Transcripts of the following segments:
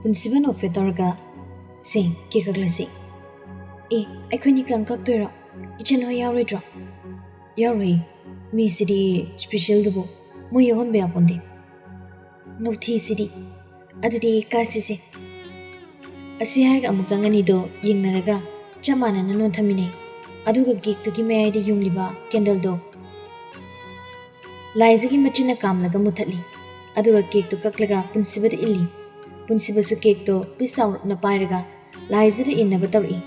पुनसिबा नोफे तौरगा से के कगलसी ए अखोनी कंकक तोरो इचन हो यावरेद्रो यावरे मी सिदी स्पेशल दुबो मो यहन बे आपोंदे नोथी सिदी अदुदी कासिसे असी हारग अमुक्तंगनी दो यिंगनरगा चमानन नोन थमिने अदुगा केक तुकी मयाइदे युंगलिबा कैंडल दो लाइजगी मचिना कामलगा मुथली अदुगा केक तो ककलगा पुनसिबद इल्ली पुनसिबसु केक तो पिसाउ न पाइरगा लाइजदा इन्नब तौरी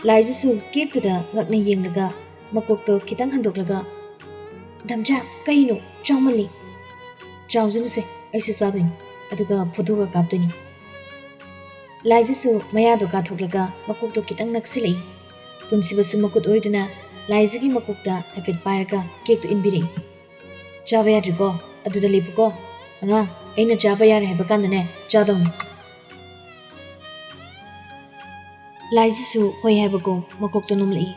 लाइजसु cake तुदा ngakna yenglaga makok to kitang handoklaga damja kaino chawmali chawjanu se aisi sadoin aduga photo ga kaptoni लाइजसु मया दो काथोक्लगा मकोक तो कितंग नक्सिले पुनसिबसु मकुत ओइदना लाइजगी मकोकदा हफेट पाइरगा केक तो इनबिरे चाबा याद्रिको अदुदा लेपुको अंगा अइना चाबा यारे हेबा कांदने चादों लाइजसु होय हेबको मकोक तो नुमलई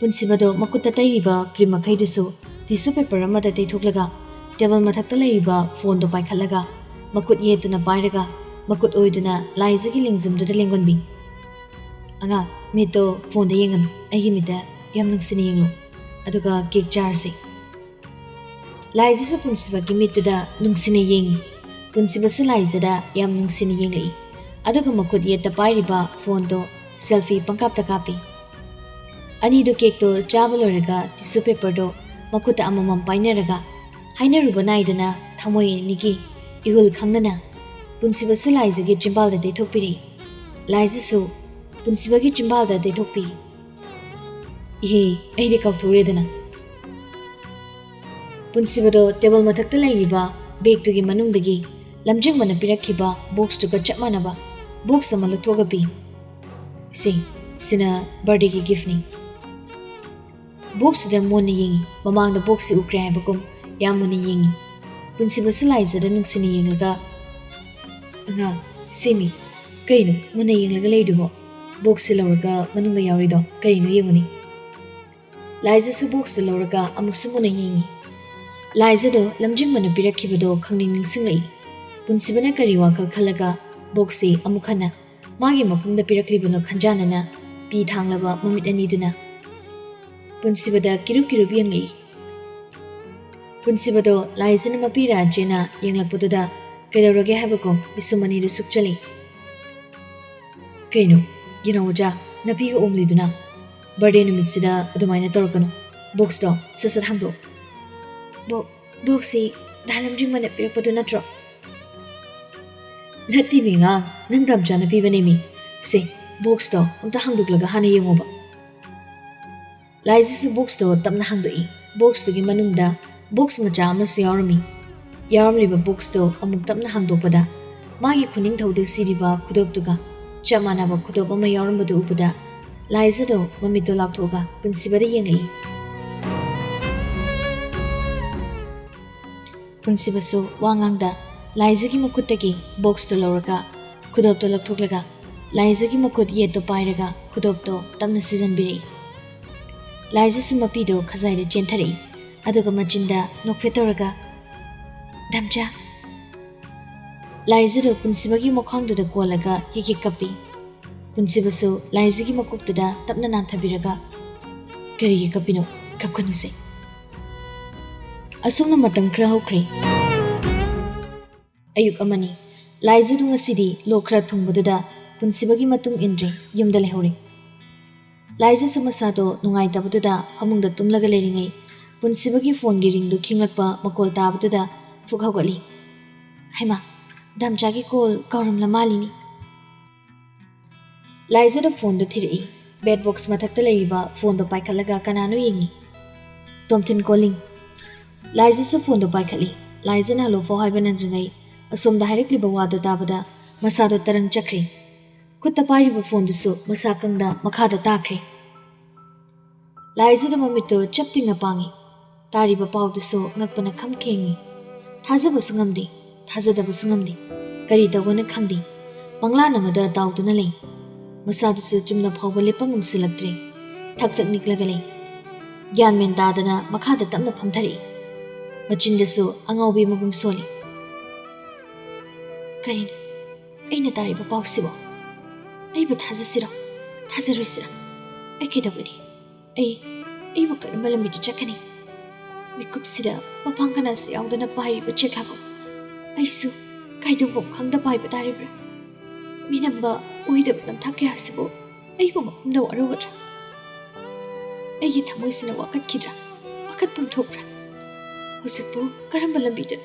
पुनसिबदो मकुत्ता तैरिबा क्रीम मखैदसु टिश्यू पेपर अमदा तैथोक्लगा टेबल मथक्ता लैरिबा फोन दो पाइखलगा मकुत येतुना पाइरगा मकुत ओइदुना लाइजगी लिंगजुमदुदा लेंगोनबी अंगा मितो फोन दे येंगन अगी मिता याम नंगसिने येंगलो अदुगा केक चारसे लाइजसु पुनसिबगी मितुदा नुंगसिने येंगी पुनसिबसु लाइजदा याम नुंगसिने येंगलई अदुगा मकुत येता पाइरिबा फोन दो सेल्फी पंकापता कापी अनि दो केक तो चाबा लोरगा टिश्यू पेपर दो मकुत अममम पाइनरगा हाइनरुबा नाइदना थमोय निगी इहुल खंगना पुनसिबसु लाइजगी चिम्बालदा दैथोकपिरि लाइजसु पुनसिबगी चिम्बालदा दैथोकपि इहे अहिदे काउथोरेदना पुनसिबदो टेबल मथक्ता लैरिबा बेग तुगी मनुंगदगी लमजिंग मना पिरखिबा बॉक्स तुगा चप मानबा बॉक्स अमा लथोगपि सिना बर्थडे की गिफ्ट नि बॉक्स दा मोन येंगी ममांगदा बॉक्स उक्रे हाइबकुम यामुन येंगी पुनसिबसु लाइजदा नुंगसिने येंगलगा अंगा सेमी कइनो मुना येंगलगा लेदुबो बॉक्स लौरगा मनुंगदा यावरिदो कइनो येंगुनी लाइजसु बॉक्स लौरगा अमुक्सु मुना येंगी लाइजदो लमजिंग मना पिरखिबदो खंगनिंग निंगसिंगलई पुनसिबना करी वाखल खलगा बॉक्स अमुखना मागे मफुंगदा पिरखलिबनो खंजानना पी थांगलबा ममित अनिदुना पुनसिबदा किरु किरु बियंगई पुनसिबदो लाइजन मपीरा जेना येंगलपदुदा कैदौरगे हाबको बिसुमनी दु सुकचली कइनो येनौजा नपी को ओमलिदुना बर्थडे निमित्सिदा अदुमाइना तौरकनो बॉक्स दो ससर हांदो बॉक्सी दालमजिंग मना पिरखपदु नत्रो नत्ती मिंगा नंग दमजा नपी बनेमी से बॉक्स दो अमता हांदुकलगा हाना येंगोबा लाइजसु बॉक्स दो तमना हांदोई बॉक्स तुगी मनुंगदा बॉक्स मचा अमसु यावरमी यावरमलिबा बॉक्स दो अमुक तमना हांदोकपदा मागी खुनिंग थौदे सिरिबा खुदोपतुगा चमानाबा खुदोप अमा यावरमबदु उपदा लाइजदो ममितो लाक्थोगा पुनसिबदा येंगई पुनसिबसु वांगांगदा लाइजगी मकुत्तगी बॉक्स तो लौरगा खुदोप तो लक्थोकलगा लाइजगी मकुत ये तो पाइरगा खुदोप तो तमना सिजनबिरे लाइजसु मपीदो खजाइदा चेंथरई अदुगा मचिंदा नोकफेतोरगा दमजा लाइजदो पुनसिबगी मखंगदुदा कोलगा हिगी कपी पुनसिबसु लाइजगी मकुक्तुदा तपना नांथबिरगा करिगी कपिनो कपखनुसे असुमना मतम खरा होख्रे अयुक अमनी लाइजदु ngasidi लोखरा थुंगबदुदा पुनसिबगी मतुंग इंद्रे युमदा लेहौरे लाइजसु मसादो नुंगाई तबदुदा फमुंगदा तुमलगा लेरिंगै पुनसिबगी फोन गी रिंगदु खिंगलकपा मकोल ताबदुदा फुक हौगली हैमा दमजागी कॉल कौरमला मालिनी लाइजदो फोन दो थिरई बेड बॉक्स मथक्ता लेरिबा फोन दो पाइखलगा कनानो येंगी टॉमथिन कॉलिंग लाइजसु फोन दो पाइखली लाइजना लो फो हाइबा नंद्रिंगै असोमदा हाइरक्लिबा वादो ताबदा मसादो तरंग चक्रे खुत्ता पाइरिबा फोन दुसु मसाकंगदा मखादा ताख्रे लाइजदा ममितो चपतिंगना पांगी तारिबा पाउदुसु ngakpana खमखेंगी थाजबसु ngamdi थाजदबसु ngamdi करी तवगना खंगदी मंगलान अमदा ताउदुना ले मसादुसु चुमना फाउबा लेपंग उमसिलक्त्रे थक थक निकलगा ले ज्ञान मेन तादना मखादा तमना फमथरी मचिंदसु अंगाउबी मगुम सोली ꯀꯔꯤꯅꯣ ꯑꯩꯅ ꯇꯥꯔꯤꯕ ꯄꯥꯎꯁꯤꯕꯣ ꯑꯩꯕꯨ ꯊꯥꯖꯁꯤꯔꯣ ꯊꯥꯖꯔꯣꯏꯁꯤꯔꯣ ꯑꯩ ꯀꯩꯗꯧꯒꯅꯤ ꯑꯩꯕꯨ ꯀꯔꯝꯕ ꯂꯝꯕꯤꯗ ꯆꯠꯀꯅꯤ ꯃꯤꯀꯨꯞꯁꯤꯗ ꯃꯄꯥꯡ ꯀꯅꯥꯁꯨ ꯌꯥꯎꯗꯅ ꯄꯥꯏꯔꯤꯕ ꯆꯦꯛꯂꯥꯕꯨ ꯑꯩꯁꯨ ꯀꯥꯏꯗꯧꯐꯝ ꯈꯪꯗ ꯄꯥꯏꯕ ꯇꯥꯔꯤꯕ꯭ꯔꯥ ꯃꯤꯅꯝꯕ ꯑꯣꯏꯗꯕ ꯂꯝꯊꯥꯛ ꯀꯌꯥꯁꯤꯕꯨ ꯑꯩꯕꯨ ꯃꯐꯝꯗ ꯋꯥꯔꯧꯒꯗ꯭ꯔꯥ ꯑꯩꯒꯤ ꯊꯃꯣꯏꯁꯤꯅ ꯋꯥꯀꯠꯈꯤꯗ꯭ꯔꯥ ꯋꯥꯀꯠꯐꯝ ꯊꯣꯛꯄ꯭ꯔꯥ ꯍꯧꯖꯤꯛꯄꯨ ꯀꯔꯝꯕ ꯂꯝꯕꯤꯗ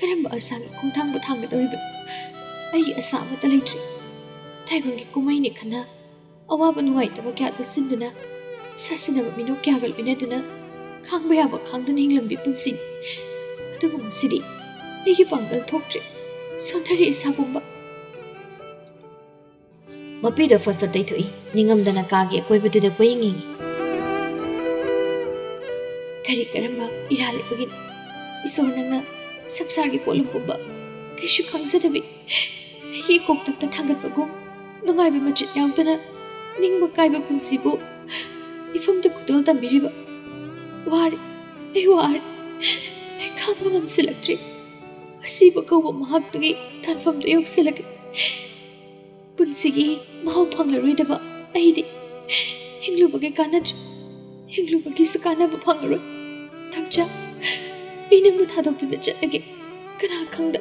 ꯀꯔꯝꯕ ꯑꯁꯥꯒꯤ ꯈꯣꯡꯊꯥꯡꯕꯨ ꯊꯥꯡꯒꯗꯧꯔꯤꯕꯅꯣ ꯑꯩꯒꯤ ꯑꯁꯥ ꯑꯃꯠꯇ ꯂꯩꯇ꯭ꯔꯤ ꯇꯥꯏꯕꯪꯒꯤ ꯀꯨꯝꯍꯩꯅꯤ ꯈꯟꯅ ꯑꯋꯥꯕ ꯅꯨꯡꯉꯥꯏꯇꯕ ꯀꯌꯥ ꯂꯣꯠꯁꯤꯟꯗꯨꯅ ꯁꯥꯁꯤꯟꯅꯕ ꯃꯤꯅꯣꯛ ꯀꯌꯥꯒ ꯂꯣꯏꯅꯗꯨꯅ ꯈꯥꯡꯕ ꯌꯥꯕ ꯈꯥꯡꯗꯨꯅ ꯍꯤꯡꯂꯝꯕꯤ ꯄꯨꯟꯁꯤꯅꯤ ꯑꯗꯨꯕꯨ ꯉꯁꯤꯗꯤ ꯑꯩꯒꯤ ꯄꯥꯡꯒꯜ ꯊꯣꯛꯇ꯭ꯔꯦ ꯁꯣꯟꯊꯔꯤ ꯏꯁꯥ ꯄꯨꯝꯕ ꯃꯄꯤꯗ ꯐꯠ ꯇꯩꯊꯣꯛꯏ ꯅꯤꯡꯉꯝꯗꯅ ꯀꯥꯒꯤ ꯑꯀꯣꯏꯕꯗꯨꯗ ꯀꯣꯏꯌꯦꯡ ꯌꯦꯡꯉꯤ ꯀꯔꯤ ꯀꯔꯝꯕ ꯏꯔꯥꯜ ꯂꯩꯕꯒꯤꯅꯤ ꯏꯁꯣꯔ ꯅꯪꯅ ꯁꯪꯁꯥꯔꯒꯤ ꯄꯣꯠꯂꯨꯝ ꯄꯨꯝꯕ ꯀꯩꯁꯨ ꯈꯪꯖꯗꯕꯤ ꯑꯩꯒꯤ ꯀꯣꯛꯇꯛꯇ ꯊꯥꯡꯒꯠꯄꯒꯨꯝ ꯅꯨꯡꯉꯥꯏꯕ ꯃꯆꯦꯠ ꯌꯥꯎꯗꯅ ꯅꯤꯡꯕ ꯀꯥꯏꯕ ꯄꯨꯟꯁꯤꯕꯨ ꯏꯐꯝꯗ ꯈꯨꯗꯣꯜ ꯇꯝꯕꯤꯔꯤꯕ ꯋꯥꯔꯦ ꯑꯩ ꯈꯥꯡꯕ ꯉꯝꯁꯤꯜꯂꯛꯇ꯭ꯔꯦ ꯑꯁꯤꯕ ꯀꯧꯕ ꯃꯍꯥꯛꯇꯨꯒꯤ ꯇꯥꯟꯐꯝꯗ ꯌꯧꯁꯤꯜꯂꯛꯂꯦ ꯄꯨꯟꯁꯤꯒꯤ ꯃꯍꯥꯎ ꯐꯪꯂꯔꯣꯏꯗꯕ ꯑꯩꯗꯤ ꯍꯤꯡꯂꯨꯕꯒꯤ ꯀꯥꯟꯅꯗ꯭ꯔꯦ ꯍꯤꯡꯂꯨꯕꯒꯤꯁꯨ ꯀꯥꯟꯅꯕ ꯐꯪꯂꯔꯣꯏ ꯊꯝꯆꯥ ꯑꯩ ꯅꯪꯕꯨ ꯊꯥꯗꯣꯛꯇꯨꯅ ꯆꯠꯂꯒꯦ ꯀꯅꯥ ꯈꯪꯗ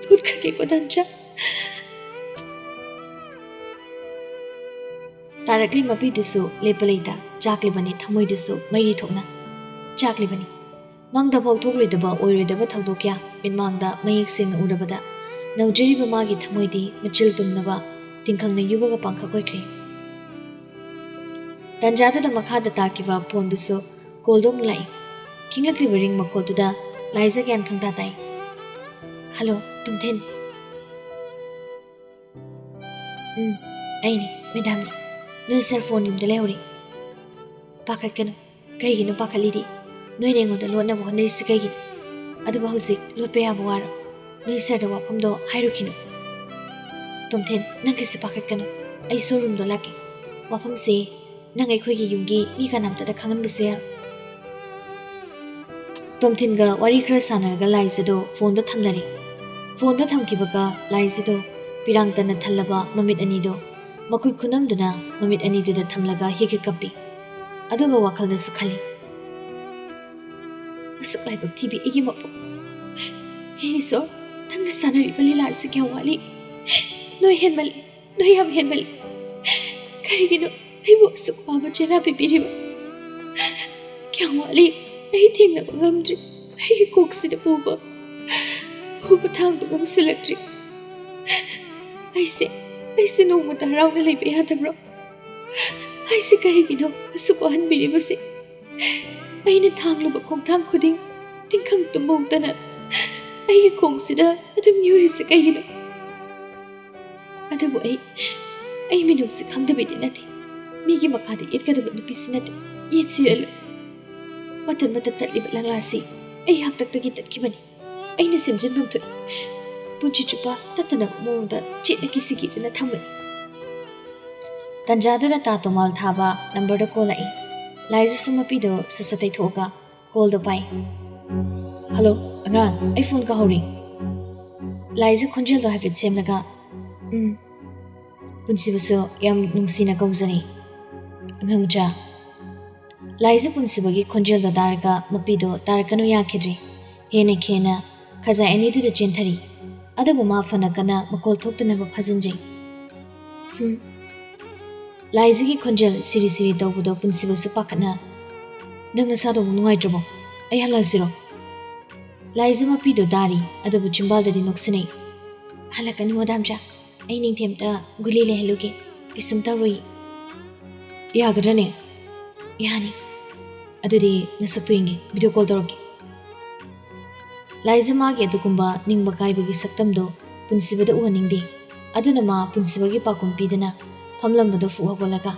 ꯂꯣꯠꯈ꯭ꯔꯒꯦꯀꯣ ꯙꯝꯆꯥ ꯇꯥꯔꯛꯂꯤ ꯃꯄꯤꯗꯨꯁꯨ ꯂꯦꯞꯄ ꯂꯩꯇ ꯆꯥꯛꯂꯤꯕꯅꯤ ꯊꯃꯣꯏꯗꯨꯁꯨ ꯃꯩꯔꯤ ꯊꯣꯛꯅ ꯆꯥꯛꯂꯤꯕꯅꯤ ꯃꯪꯗꯐꯥꯎ ꯊꯣꯛꯂꯣꯏꯗꯕ ꯑꯣꯏꯔꯣꯏꯗꯕ ꯊꯧꯗꯣꯛ ꯀꯌꯥ ꯃꯤꯠꯃꯥꯡꯗ ꯃꯌꯦꯛ ꯁꯦꯡꯅ ꯎꯔꯕꯗ ꯅꯧꯖꯔꯤꯕ ꯃꯥꯒꯤ ꯊꯃꯣꯏꯗꯤ ꯃꯆꯤꯜ ꯇꯨꯝꯅꯕ ꯇꯤꯡꯈꯪꯅ ꯌꯨꯕꯒ ꯄꯥꯡꯈꯛ ꯑꯣꯏꯈ꯭ꯔꯦ ꯇꯟꯖꯥꯗꯨꯗ ꯃꯈꯥꯗ ꯇꯥꯈꯤꯕ ꯐꯣꯟꯗꯨꯁꯨ ꯀꯣꯜꯗꯣ ꯑꯃꯨꯛ ꯂꯥꯛꯏ ꯈꯤꯡꯂꯛꯂꯤꯕ ꯔꯤꯡ ꯃꯈꯣꯜꯗꯨꯗ ꯂꯥꯏꯖ ꯒ꯭ꯌꯥꯟ ꯈꯪꯇꯥ ꯇꯥꯏ ꯍꯜꯂꯣ ꯇꯨꯝꯊꯤꯟ ꯑꯩꯅꯤ ꯃꯦꯗꯥꯝꯅꯤ ꯅꯣꯏ ꯁꯥꯔ ꯐꯣꯟ ꯌꯨꯝꯗ ꯂꯩꯍꯧꯔꯤ ꯄꯥꯈꯠꯀꯅꯨ ꯀꯩꯒꯤꯅꯣ ꯄꯥꯈꯠꯂꯤꯗꯤ ꯅꯣꯏꯅ ꯑꯩꯉꯣꯟꯗ ꯂꯣꯠꯅꯕ ꯍꯣꯠꯅꯔꯤꯁꯤ ꯀꯩꯒꯤꯅꯣ ꯑꯗꯨꯕꯨ ꯍꯧꯖꯤꯛ ꯂꯣꯠꯄ ꯌꯥꯕ ꯋꯥꯔꯣ ꯅꯣꯏ ꯁꯥꯔꯗ ꯋꯥꯐꯝꯗꯣ ꯍꯥꯏꯔꯨꯈꯤꯅꯨ ꯇꯣꯝꯊꯤꯟ ꯅꯪ ꯀꯩꯁꯨ ꯄꯥꯈꯠꯀꯅꯨ ꯑꯩ ꯁꯣꯔꯨꯝꯗꯣ ꯂꯥꯛꯀꯦ ꯋꯥꯐꯝꯁꯦ ꯅꯪ ꯑꯩꯈꯣꯏꯒꯤ ꯌꯨꯝꯒꯤ ꯃꯤ ꯀꯅꯥꯝꯇꯗ ꯈꯪꯍꯟꯕꯁꯨ ꯌꯥꯔꯣꯏ ꯇꯣꯝꯊꯤꯟꯒ ꯋꯥꯔꯤ ꯈꯔ ꯁꯥꯟꯅꯔꯒ ꯂꯥꯏꯖꯗꯣ ꯐꯣꯟꯗꯣ ꯊꯝꯅꯔꯦ ꯐꯣꯟꯗꯣ ꯊꯝꯈꯤꯕꯒ ꯂꯥꯏꯖꯗꯣ ꯄꯤꯔꯥꯡꯇꯅ ꯊꯜꯂꯕ ꯃꯃꯤꯠ ꯑꯅꯤꯗꯣ ꯃꯈꯨꯠ ꯈꯨꯅꯝꯗꯨꯅ ꯃꯃꯤꯠ ꯑꯅꯤꯗꯨꯗ ꯊꯝꯂꯒ ꯍꯤꯛ ꯀꯞꯄꯤ ꯑꯗꯨꯒ ꯋꯥꯈꯜꯗꯁꯨ ꯈꯜꯂꯤ ꯑꯁꯨꯛ ꯂꯥꯏꯕꯛ ꯊꯤꯕꯤ ꯑꯩꯒꯤ ꯃꯄꯨ ꯍꯦ ꯏꯁꯣꯔ ꯅꯪꯅ ꯁꯥꯟꯅꯔꯤꯕ ꯂꯤꯂꯥ ꯑꯁꯤ ꯀꯌꯥ ꯋꯥꯠꯂꯤ ꯅꯣꯏ ꯍꯦꯟꯃꯜꯂꯤ ꯅꯣꯏ ꯌꯥꯝ ꯍꯦꯟꯃꯜꯂꯤ ꯀꯔꯤꯒꯤꯅꯣ ꯑꯩꯕꯨ ꯑꯁꯨꯛ ꯋꯥꯕ ꯆꯩꯅꯥ ꯄꯤꯕꯤꯔꯤꯕ ꯀꯌꯥ ꯋꯥꯠꯂꯤ ꯑꯩ ꯊꯦꯡꯅꯕ ꯉꯝꯗ꯭ꯔꯤ ꯑꯩꯒꯤ ꯀꯣꯛꯁꯤꯗ ꯄꯨꯕ ꯊꯥꯡꯕ ꯉꯝꯁꯤꯜꯂꯛꯇ꯭ꯔꯤ ꯑꯩꯁꯦ ꯅꯣꯡꯃꯇ ꯍꯔꯥꯎꯅ ꯂꯩꯕ ꯌꯥꯗꯕ꯭ꯔꯣ ꯑꯩꯁꯦ ꯀꯔꯤꯒꯤꯅꯣ ꯑꯁꯨꯛ ꯋꯥꯍꯟꯕꯤꯔꯤꯕꯁꯦ ꯑꯩꯅ ꯊꯥꯡꯂꯨꯕ ꯈꯣꯡꯊꯥꯡ ꯈꯨꯗꯤꯡ ꯇꯤꯡꯈꯪ ꯇꯨꯝꯍꯧꯗꯅ ꯑꯩꯒꯤ ꯈꯣꯡꯁꯤꯗ ꯑꯗꯨꯝ ꯌꯨꯔꯤꯁꯦ ꯀꯩꯒꯤꯅꯣ ꯑꯗꯨꯕꯨ ꯑꯩ ꯃꯤꯅꯨꯡꯁꯤ ꯈꯪꯗꯕꯗꯤ ꯅꯠꯇꯦ ꯃꯤꯒꯤ ꯃꯈꯥꯗ ꯌꯦꯠꯀꯗꯕ ꯅꯨꯄꯤꯁꯨ ꯅꯠꯇꯦ ꯌꯦꯠꯁꯤꯔꯜꯂꯣꯏ ꯃꯇꯠ ꯇꯠꯂꯤꯕ ꯂꯪꯂꯥꯁꯤ ꯑꯩ ꯍꯥꯛꯇꯛꯇꯒꯤ ꯇꯠꯈꯤꯕꯅꯤ ꯑꯩꯅ ꯁꯦꯝꯖꯤꯟꯐꯝ ꯊꯣꯛꯏ ꯄꯨꯟꯁꯤ ꯆꯨꯞꯄ ꯇꯠꯇꯅꯕ ꯃꯑꯣꯡꯗ ꯆꯦꯠꯅ ꯀꯤꯁꯤꯗꯨꯅ ꯊꯝꯒꯅꯤ ꯇꯟꯖꯥꯗꯨꯗ ꯇꯥ ꯇꯣꯉꯥꯜ ꯊꯥꯕ ꯅꯝꯕꯔꯗ ꯀꯣꯜ ꯂꯥꯛꯏ ꯂꯥꯏꯖꯁꯨ ꯃꯄꯤꯗꯣ ꯁꯠ ꯇꯩꯊꯣꯛꯑꯒ ꯀꯣꯜꯗꯣ ꯄꯥꯏ ꯍꯜꯂꯣ ꯑꯉꯥꯡ ꯑꯩ ꯐꯣꯟ ꯀꯥꯍꯧꯔꯤ ꯂꯥꯏꯖ ꯈꯣꯟꯖꯦꯜꯗꯣ ꯍꯥꯏꯐꯦꯠ ꯁꯦꯝꯂꯒ ꯄꯨꯟꯁꯤꯕꯁꯨ ꯌꯥꯝ ꯅꯨꯡꯁꯤꯅ ꯀꯧꯖꯔꯤ ꯑꯉꯥꯡꯃꯆꯥ ꯂꯥꯏꯖ ꯄꯨꯟꯁꯤꯕꯒꯤ ꯈꯣꯟꯖꯦꯜꯗꯣ ꯇꯥꯔꯒ ꯃꯄꯤꯗꯣ ꯇꯥꯔꯛꯀꯅꯨ ꯌꯥꯈꯤꯗ꯭ꯔꯦ ꯍꯦꯟꯅ ꯈꯖꯥꯏ ꯑꯅꯤꯗꯨꯗ ꯆꯦꯟꯊꯔꯤ ꯑꯗꯨꯕꯨ ꯃꯥ ꯐꯅ ꯀꯟꯅ ꯃꯀꯣꯜ ꯊꯣꯛꯇꯅꯕ ꯐꯥꯖꯤꯟꯖꯩ ꯂꯥꯏꯖꯒꯤ ꯈꯣꯟꯖꯦꯜ ꯁꯤꯔꯤ ꯇꯧꯕꯗꯣ ꯄꯨꯟꯁꯤꯕꯁꯨ ꯄꯥꯈꯠꯅ ꯅꯪ ꯅꯁꯥꯗꯣ ꯅꯨꯡꯉꯥꯏꯇ꯭ꯔꯕꯣ ꯑꯩ ꯍꯜꯂꯛꯁꯤꯔꯣ ꯂꯥꯏꯖ ꯃꯄꯤꯗꯣ ꯇꯥꯔꯤ ꯑꯗꯨꯕꯨ ꯆꯤꯝꯕꯥꯜꯗꯗꯤ ꯅꯣꯛꯁꯤꯟꯅꯩ ꯍꯜꯂꯛꯀꯅꯨ ꯃꯗꯥꯝꯆꯥ ꯑꯩ ꯅꯤꯡꯊꯦꯝꯇ ꯒꯨꯂꯤ ꯂꯩꯍꯜꯂꯨꯒꯦ ꯀꯩꯁꯨꯝ ꯇꯧꯔꯣꯏ ꯌꯥꯒꯗ꯭ꯔꯅꯦ ꯌꯥꯅꯤ ꯑꯗꯨꯗꯤ ꯅꯁꯛꯇꯨ ꯌꯦꯡꯒꯦ ꯚꯤꯗꯤꯑꯣ ꯀꯣꯜ ꯇꯧꯔꯛꯀꯦ ꯂꯥꯏꯖ ꯃꯥꯒꯤ ꯑꯗꯨꯒꯨꯝꯕ ꯅꯤꯡꯕ ꯀꯥꯏꯕꯒꯤ ꯁꯛꯇꯝꯗꯣ ꯄꯨꯟꯁꯤꯕꯗ ꯎꯍꯟꯅꯤꯡꯗꯦ ꯑꯗꯨꯅ ꯃꯥ ꯄꯨꯟꯁꯤꯕꯒꯤ ꯄꯥꯎꯈꯨꯝ ꯄꯤꯗꯅ ꯐꯝꯂꯝꯕꯗꯣ ꯐꯨꯛ ꯍꯧꯒꯠꯂꯒ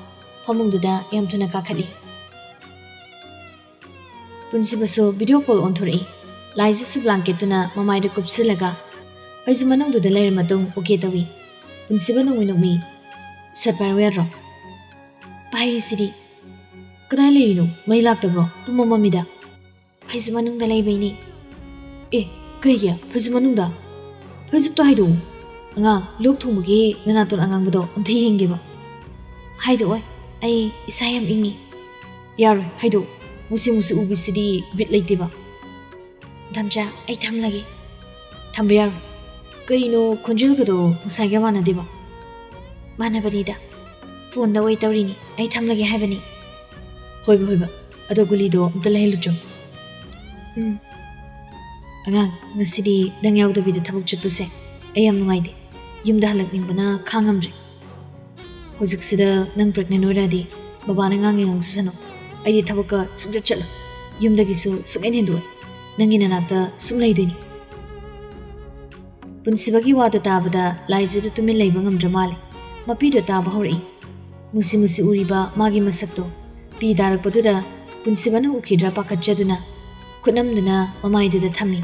ꯐꯃꯨꯡꯗꯨꯗ ꯌꯥꯝ ꯊꯨꯅ ꯀꯥꯈꯠꯂꯤ ꯄꯨꯟꯁꯤꯕꯁꯨ ꯚꯤꯗꯤꯑꯣ ꯀꯣꯜ ꯑꯣꯟꯊꯣꯔꯛꯏ ꯂꯥꯏꯖꯁꯨ ꯕ꯭ꯂꯥꯡꯀꯦꯠꯇꯨꯅ ꯃꯃꯥꯏꯗ ꯀꯨꯞꯁꯤꯜꯂꯒ ꯐꯩꯖꯨꯞ ꯃꯅꯨꯡꯗꯨꯗ ꯂꯩꯔ ꯃꯇꯨꯡ ꯑꯣꯀꯦ ꯇꯧꯏ ꯄꯨꯟꯁꯤꯕ ꯅꯣꯛꯃꯤ ꯁꯠ ꯄꯥꯏꯔꯣ ꯌꯥꯗ꯭ꯔꯣ ꯄꯥꯏꯔꯤꯁꯤꯗꯤ ꯀꯗꯥꯏ ꯂꯩꯔꯤꯅꯣ ꯃꯩ ꯂꯥꯛꯇꯕ꯭ꯔꯣ ꯄꯨꯡ ꯑꯃꯝꯃꯤꯗ ꯐꯩꯖꯨꯞ ꯃꯅꯨꯡꯗ ꯂꯩꯕꯩꯅꯤ ꯀꯩꯒꯤ ꯐꯩꯖꯨꯞ ꯃꯅꯨꯡꯗ ꯐꯩꯖꯨꯞꯇꯣ ꯍꯥꯏꯗꯣꯛꯎ ꯑꯉꯥꯡ ꯂꯣꯛ ꯊꯨꯡꯕꯒꯤ ꯅꯅꯥꯇꯣꯟ ꯑꯉꯥꯡꯕꯗꯣ ꯑꯝꯇ ꯌꯦꯡꯒꯦꯕ ꯍꯥꯏꯗꯣꯛꯑꯣꯏ ꯑꯩ ꯏꯁꯥ ꯌꯥꯝ ꯏꯪꯉꯤ ꯌꯥꯔꯣꯏ ꯍꯥꯏꯗꯣꯛ ꯃꯨꯁꯤ ꯃꯨꯁꯤ ꯎꯕꯤꯁꯤꯗꯤ ꯕꯤꯠ ꯂꯩꯇꯦꯕ ꯙꯝꯆꯥ ꯑꯩ ꯊꯝꯂꯒꯦ ꯊꯝꯕ ꯌꯥꯔꯣꯏ ꯀꯩꯅꯣ ꯈꯣꯟꯖꯦꯜꯒꯗꯣ ꯉꯁꯥꯏꯒ ꯃꯥꯟꯅꯗꯦꯕ ꯃꯥꯟꯅꯕꯅꯤꯗ ꯐꯣꯟꯗ ꯑꯣꯏ ꯇꯧꯔꯤꯅꯤ ꯑꯩ ꯊꯝꯂꯒꯦ ꯍꯥꯏꯕꯅꯤ ꯍꯣꯏꯕ ꯑꯗꯣ ꯒꯨꯂꯤꯗꯣ ꯑꯝꯇ ꯂꯩꯍꯜꯂꯨꯆꯣ ꯑꯉꯥꯡ ꯉꯁꯤꯗꯤ ꯅꯪ ꯌꯥꯎꯗꯕꯤꯗ ꯊꯕꯛ ꯆꯠꯄꯁꯦ ꯑꯩ ꯌꯥꯝ ꯅꯨꯡꯉꯥꯏꯇꯦ ꯌꯨꯝꯗ ꯍꯜꯂꯛꯅꯤꯡꯕꯅ ꯈꯥꯡꯉꯝꯗ꯭ꯔꯦ ꯍꯧꯖꯤꯛꯁꯤꯗ ꯅꯪ ꯄ꯭ꯔꯦꯒꯅꯦꯟ ꯑꯣꯏꯔꯗꯤ ꯕꯕꯥꯅ ꯉꯥꯡꯉꯦ ꯉꯥꯡꯁꯤꯁꯅꯨ ꯑꯩꯗꯤ ꯊꯕꯛꯀ ꯁꯨꯡꯆꯠ ꯆꯠꯂꯣꯏ ꯌꯨꯝꯗꯒꯤꯁꯨ ꯁꯨꯡꯍꯦꯟ ꯍꯦꯟꯗꯣꯛꯑꯣꯏ ꯅꯪꯒꯤ ꯅꯅꯥꯛꯇ ꯁꯨꯝ ꯂꯩꯗꯣꯏꯅꯤ ꯄꯨꯟꯁꯤꯕꯒꯤ ꯋꯥꯗꯣ ꯇꯥꯕꯗ ꯂꯥꯏꯖꯗꯨ ꯇꯨꯃꯤꯟ ꯂꯩꯕ ꯉꯝꯗ꯭ꯔ ꯃꯥꯜꯂꯦ ꯃꯄꯤꯗꯣ ꯇꯥꯕ ꯍꯧꯔꯛꯏ ꯃꯨꯁꯤ ꯃꯨꯁꯤ ꯎꯔꯤꯕ ꯃꯥꯒꯤ ꯃꯁꯛꯇꯣ ꯄꯤ ꯇꯥꯔꯛꯄꯗꯨꯗ ꯄꯨꯟꯁꯤꯕꯅ ꯎꯈꯤꯗ꯭ꯔꯥ ꯄꯥꯈꯠꯆꯗꯨꯅ ꯈꯨꯠꯅꯝꯗꯨꯅ ꯃꯃꯥꯏꯗꯨꯗ ꯊꯝꯃꯤ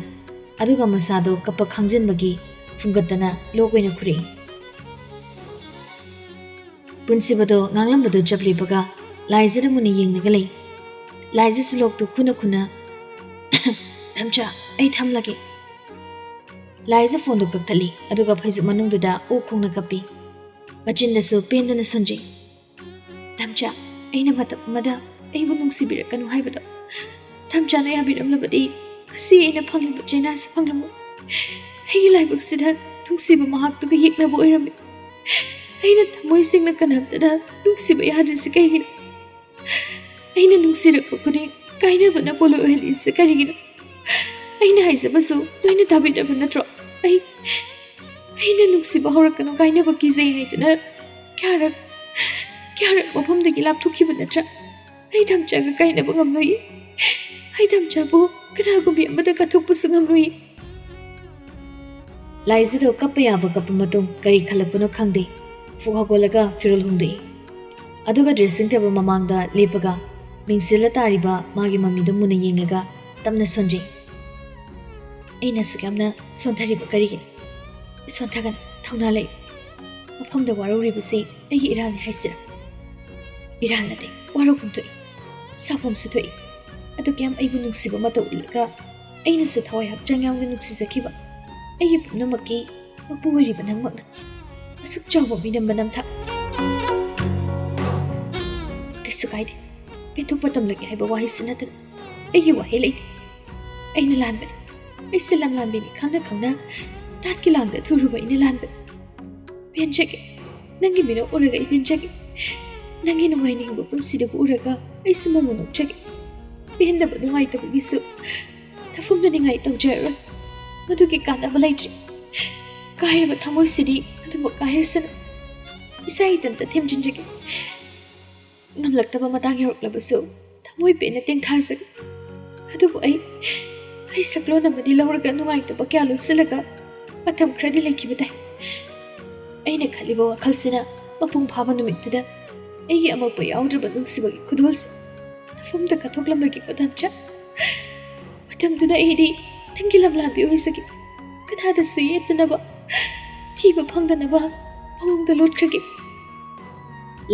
ꯑꯗꯨꯒ ꯃꯁꯥꯗꯣ ꯀꯞꯄ ꯈꯥꯡꯖꯤꯟꯕꯒꯤ ꯐꯨꯡꯒꯠꯇꯅ ꯂꯣꯛ ꯑꯣꯏꯅ ꯈꯨꯔꯛꯏ ꯄꯨꯟꯁꯤꯕꯗꯣ ꯉꯥꯡꯂꯝꯕꯗꯣ ꯆꯞ ꯂꯦꯞꯄꯒ ꯂꯥꯏꯖꯗ ꯃꯨꯟꯅ ꯌꯦꯡꯂꯒ ꯂꯩ ꯂꯥꯏꯖꯁꯨ ꯂꯣꯛꯇꯨ ꯈꯨꯅ ꯙꯝꯆꯥ ꯑꯩ ꯊꯝꯂꯒꯦ ꯂꯥꯏꯖ ꯐꯣꯟꯗꯣ ꯀꯛꯊꯠꯂꯤ ꯑꯗꯨꯒ ꯐꯩꯖꯨꯞ ꯃꯅꯨꯡꯗꯨꯗ ꯑꯣꯛ ꯈꯣꯡꯅ ꯀꯞꯄꯤ ꯃꯆꯤꯟꯗꯁꯨ ꯄꯦꯟꯗꯅ ꯁꯨꯟꯖꯩ ꯙꯝꯆꯥ ꯑꯩꯅ ꯃꯇꯝ ꯑꯃꯗ ꯑꯩꯕꯨ ꯅꯨꯡꯁꯤꯕꯤꯔꯛꯀꯅꯨ ꯍꯥꯏꯕꯗꯣ ꯙꯝꯆꯥꯅ ꯌꯥꯕꯤꯔꯝꯂꯕꯗꯤ ꯉꯁꯤ ꯑꯩꯅ ꯐꯪꯂꯤꯕ ꯆꯩꯅꯥꯁꯤ ꯐꯪꯂꯝꯃꯣꯏ ꯑꯩꯒꯤ ꯂꯥꯏꯕꯛꯁꯤꯗ ꯅꯨꯡꯁꯤꯕ ꯃꯍꯥꯛꯇꯨꯒ ꯌꯦꯛꯅꯕ ꯑꯣꯏꯔꯝꯃꯤ ꯑꯩꯅ ꯊꯃꯣꯏ ꯁꯦꯡꯅ ꯀꯅꯥꯝꯇꯅ ꯅꯨꯡꯁꯤꯕ ꯌꯥꯗ꯭ꯔꯤꯁꯤ ꯀꯩꯒꯤꯅꯣ ꯑꯩꯅ ꯅꯨꯡꯁꯤꯔꯛꯄ ꯈꯨꯗꯤꯡ ꯀꯥꯏꯅꯕꯅ ꯄꯣꯂꯣꯏ ꯑꯣꯏꯍꯜꯂꯤꯁꯤ ꯀꯔꯤꯒꯤꯅꯣ ꯑꯩꯅ ꯍꯥꯏꯖꯕꯁꯨ ꯂꯣꯏꯅ ꯇꯥꯕꯤꯗꯕ ꯅꯠꯇ꯭ꯔꯣ ꯑꯩꯅ ꯅꯨꯡꯁꯤꯕ ꯍꯧꯔꯛꯀꯅꯨ ꯀꯥꯏꯅꯕ ꯀꯤꯖꯩ ꯍꯥꯏꯗꯨꯅ ꯀꯌꯥꯔꯛ ꯃꯐꯝꯗꯒꯤ ꯂꯥꯞꯊꯣꯛꯈꯤꯕ ꯅꯠꯇ꯭ꯔꯥ ꯑꯩ ꯙꯝꯆꯥꯒ ꯀꯥꯏꯅꯕ ꯉꯝꯂꯣꯏ ꯑꯩ ꯙꯝꯆꯥꯕꯨ ꯀꯅꯥꯒꯨꯝꯕꯤ ꯑꯃꯗ ꯀꯠꯊꯣꯛꯄꯁꯨ ꯉꯝꯂꯣꯏ ꯂꯥꯏꯖꯗꯣ ꯀꯞꯄ ꯌꯥꯕ ꯀꯞꯄ ꯃꯇꯨꯡ ꯀꯔꯤ ꯈꯜꯂꯛꯄꯅꯣ ꯈꯪꯗꯦ ꯐꯨꯛ ꯍꯧꯒꯠꯂꯒ ꯐꯤꯔꯣꯜ ꯍꯣꯡꯗꯣꯛꯏ ꯑꯗꯨꯒ ꯗ꯭ꯔꯦꯁꯤꯡ ꯇꯦꯕꯜ ꯃꯃꯥꯡꯗ ꯂꯦꯞꯄꯒ ꯃꯤꯡꯁꯤꯜꯂ ꯇꯥꯔꯤꯕ ꯃꯥꯒꯤ ꯃꯃꯤꯗꯣ ꯃꯨꯟꯅ ꯌꯦꯡꯂꯒ ꯇꯞꯅ ꯁꯣꯟꯖꯩ ꯑꯩꯅ ꯑꯁꯨꯛ ꯌꯥꯝꯅ ꯁꯣꯟꯊꯔꯤꯕ ꯀꯔꯤꯒꯤꯅꯣ ꯁꯣꯟꯊꯒꯅ ꯊꯧꯅꯥ ꯂꯩ ꯃꯐꯝꯗ ꯋꯥꯔꯧꯔꯤꯕꯁꯤ ꯑꯩꯒꯤ ꯏꯔꯥꯜꯅꯤ ꯍꯥꯏꯁꯤꯔꯥ ꯏꯔꯥꯜ ꯅꯠꯇꯦ ꯋꯥꯔꯧꯐꯝ ꯊꯣꯛꯏ ꯁꯥꯎꯐꯝꯁꯨ ꯊꯣꯛꯏ ꯑꯗꯨꯛ ꯌꯥꯝ ꯑꯩꯕꯨ ꯅꯨꯡꯁꯤꯕ ꯃꯇꯧ ꯎꯠꯂꯒ ꯑꯩꯅꯁꯨ ꯊꯋꯥꯏ ꯍꯛꯆꯥꯡ ꯌꯥꯎꯅ ꯅꯨꯡꯁꯤꯖꯈꯤꯕ ꯑꯩꯒꯤ ꯄꯨꯝꯅꯃꯛꯀꯤ ꯃꯄꯨ ꯑꯣꯏꯔꯤꯕ ꯅꯪꯃꯛꯅ ꯑꯁꯨꯛ ꯆꯥꯎꯕ ꯃꯤꯅꯝꯕ ꯅꯝꯊꯥꯛ ꯀꯩꯁꯨ ꯀꯥꯏꯗꯦ ꯄꯦꯟꯊꯣꯛꯄ ꯇꯝꯂꯒꯦ ꯍꯥꯏꯕ ꯋꯥꯍꯩꯁꯤ ꯅꯠꯇꯅ ꯑꯩꯒꯤ ꯋꯥꯍꯩ ꯂꯩꯇꯦ ꯑꯩꯅ ꯂꯥꯟꯕꯅꯤ ꯑꯩꯁꯦ ꯂꯝꯂꯥꯟꯕꯤꯅꯤ ꯈꯪꯅ ꯇꯥꯠꯀꯤ ꯂꯥꯡꯗ ꯊꯨꯔꯨꯕ ꯑꯩꯅ ꯂꯥꯟꯕꯅꯤ ꯄꯦꯟꯖꯒꯦ ꯅꯪꯒꯤ ꯃꯤꯅꯣꯛ ꯎꯔꯒ ꯑꯩ ꯄꯦꯟꯖꯒꯦ ꯅꯪꯒꯤ ꯅꯨꯡꯉꯥꯏꯅꯤꯡꯕ ꯄꯨꯟꯁꯤꯗꯕꯨ ꯎꯔꯒ ꯑꯩꯁꯨ ꯃꯃꯨ ꯅꯣꯛꯆꯒꯦ ꯄꯦꯟꯗꯕ ꯅꯨꯡꯉꯥꯏꯇꯕꯒꯤꯁꯨ ꯊꯐꯝꯗꯅꯤꯡꯉꯥꯏ ꯇꯧꯖꯔꯔꯣꯏ ꯃꯗꯨꯒꯤ ꯀꯥꯟꯅꯕ ꯂꯩꯇ꯭ꯔꯤ ꯀꯥꯏꯔꯕ ꯊꯃꯣꯏꯁꯤꯗꯤ ꯑꯗꯨꯃꯛ ꯀꯥꯏꯔꯁꯅꯨ ꯏꯁꯥ ꯏꯊꯟꯇ ꯊꯦꯝꯖꯤꯟꯖꯒꯦ ꯉꯝꯂꯛꯇꯕ ꯃꯇꯥꯡ ꯌꯧꯔꯛꯂꯕꯁꯨ ꯊꯃꯣꯏ ꯄꯦꯟꯅ ꯇꯦꯡꯊꯥꯖꯒꯦ ꯑꯗꯨꯕꯨ ꯑꯩ ꯁꯛꯂꯣꯟ ꯑꯃꯗꯤ ꯂꯧꯔꯒ ꯅꯨꯡꯉꯥꯏꯇꯕ ꯀꯌꯥ ꯂꯣꯠꯁꯤꯜꯂꯒ ꯃꯇꯝ ꯈꯔꯗꯤ ꯂꯩꯈꯤꯕ ꯇꯥꯏ ꯑꯩꯅ ꯈꯜꯂꯤꯕ ꯋꯥꯈꯜꯁꯤꯅ ꯃꯄꯨꯡ ꯐꯥꯕ ꯅꯨꯃꯤꯠꯇꯨꯗ ꯑꯩꯒꯤ ꯑꯃꯛꯄ ꯌꯥꯎꯗ꯭ꯔꯕ ꯅꯨꯡꯁꯤꯕꯒꯤ ꯈꯨꯗꯣꯜꯁꯦ ꯅꯐꯝꯗ ꯀꯠꯊꯣꯛꯂꯝꯂꯒꯦꯀꯣ ꯙꯝꯆꯥ ꯃꯇꯝꯗꯨꯗ ꯑꯩꯗꯤ ꯅꯪꯒꯤ ꯂꯝꯂꯥꯟꯕꯤ ꯑꯣꯏꯖꯒꯦ ꯀꯅꯥꯗꯁꯨ ꯌꯦꯠꯇꯅꯕ ꯊꯤꯕ ꯐꯪꯗꯅꯕ ꯃꯑꯣꯡꯗ ꯂꯣꯠꯈ꯭ꯔꯒꯦ